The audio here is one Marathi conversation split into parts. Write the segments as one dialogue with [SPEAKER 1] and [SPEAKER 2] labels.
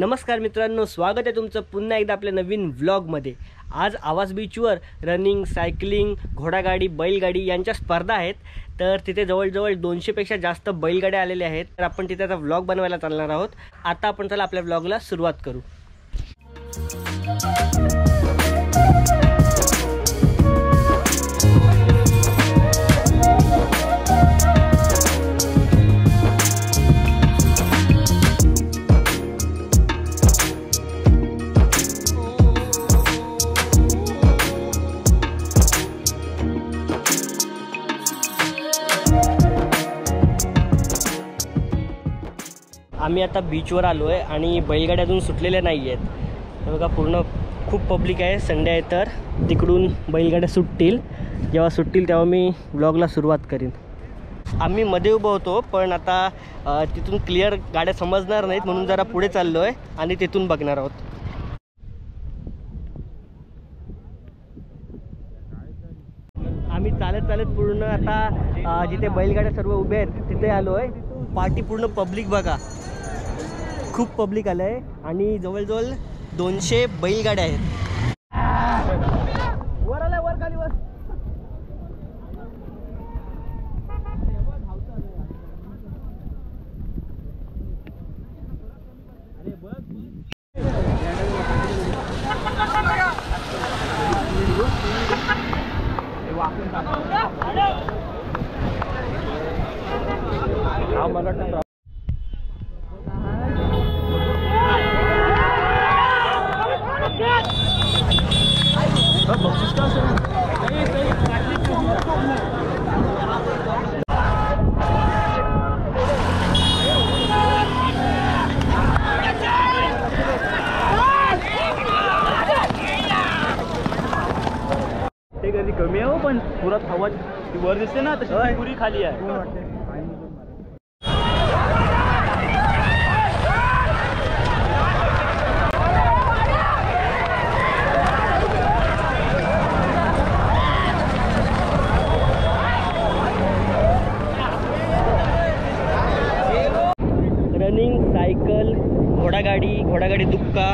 [SPEAKER 1] नमस्कार मित्रांनो, स्वागत आहे तुमचं पुन्हा एकदा आपल्या नवीन व्लॉगमध्ये। आज आवाज बीचवर रनिंग, सायकलिंग, घोडागाडी, बैलगाडी यांच्या स्पर्धा आहेत। तर तिथे जवळजवळ 200 पेक्षा जास्त बैलगाड्या आलेल्या आहेत। तर आपण तिथे आता व्लॉग बनवायला चालणार आहोत। आता आपण चला आपल्या व्लॉगला सुरुवात करू। आम्ही आता बीचवर आलो आहे आणि बैलगाड्या अजून सुटलेल्या नाही आहेत। बघा पूर्ण खूप पब्लिक आहे। संडे आहे तर तिकडून बैलगाड्या सुटतील। जेव्हा सुटतील तेव्हा मी व्लॉगला सुरुवात करीन। आम्ही मध्ये उभं होतो पण आता तिथून क्लिअर गाड्या समजणार नाहीत म्हणून जरा पुढे चाललो आहे आणि तिथून बघणार आहोत। आम्ही चालत चालत पूर्ण आता जिथे बैलगाड्या सर्व उभे आहेत तिथे आलो आहे। पार्टी पूर्ण पब्लिक बघा, खूप पब्लिक आलं आहे आणि जवळजवळ 200 बैलगाड्या आहेत। वर आला, वर खाली वर।
[SPEAKER 2] कमी आहे पण पुरात हवा वर दिसते ना, तशी पुरी खाली आहे।
[SPEAKER 1] रनिंग, सायकल, घोडागाडी दुक्का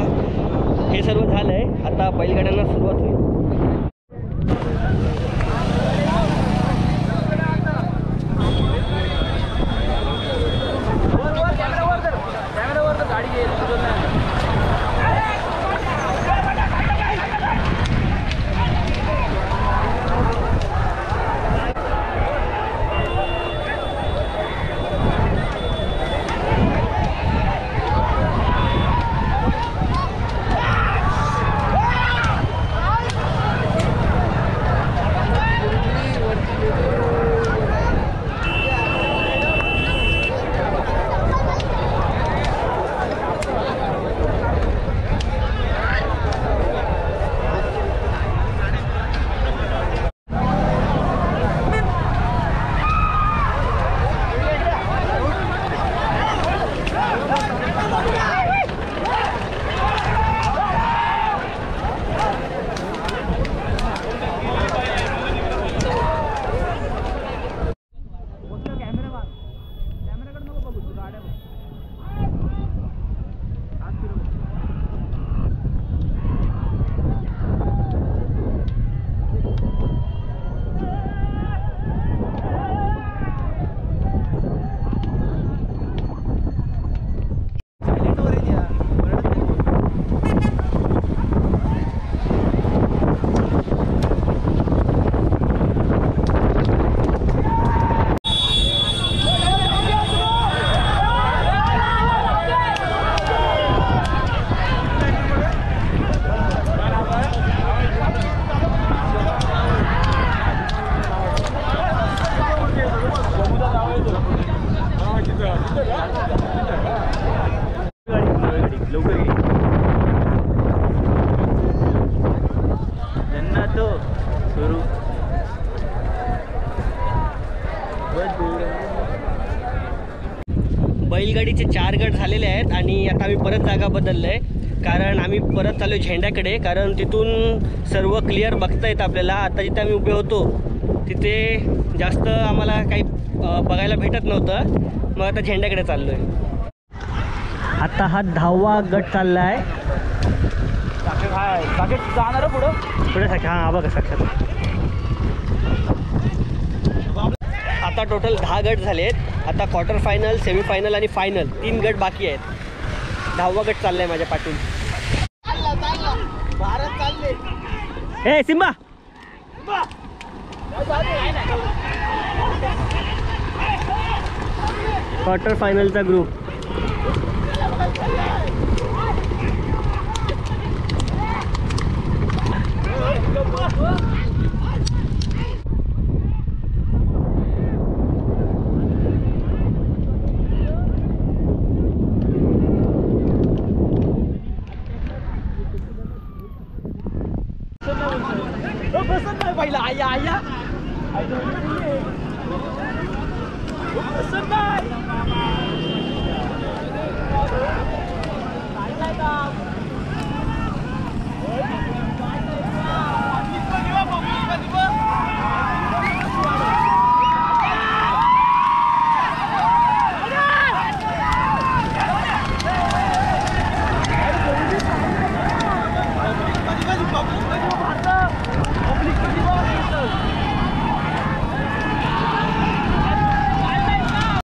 [SPEAKER 1] हे सर्व झालं आहे। आता बैलगाड्यांना सुरुवात होईल। बैलगाडीचे 4 गट झालेले आहेत आणि आता आम्ही परत जागा बदललोय कारण आम्ही परत चाललोय झेंड्याकडे। कारण तिथून सर्व क्लिअर बघता येतं आपल्याला। आता जिथे आम्ही उभे होतो तिथे जास्त आम्हाला काही बघायला भेटत नव्हतं, मग आता झेंड्याकडे चाललोय। आता हा 10वा गट चालला आहे.
[SPEAKER 2] साकेत जाणार पुढं
[SPEAKER 1] पुढे साक्षात हां बघा साक्षात. आता टोटल 10 गट झालेत. आता क्वार्टर फायनल, सेमीफायनल आणि फायनल 3 गट बाकी आहेत. 10वा गट चाललाय माझ्या पाठून. हे सिम्बा क्वार्टर फायनलचा ग्रुप.
[SPEAKER 2] बसत नाही पहिला आया आया बसत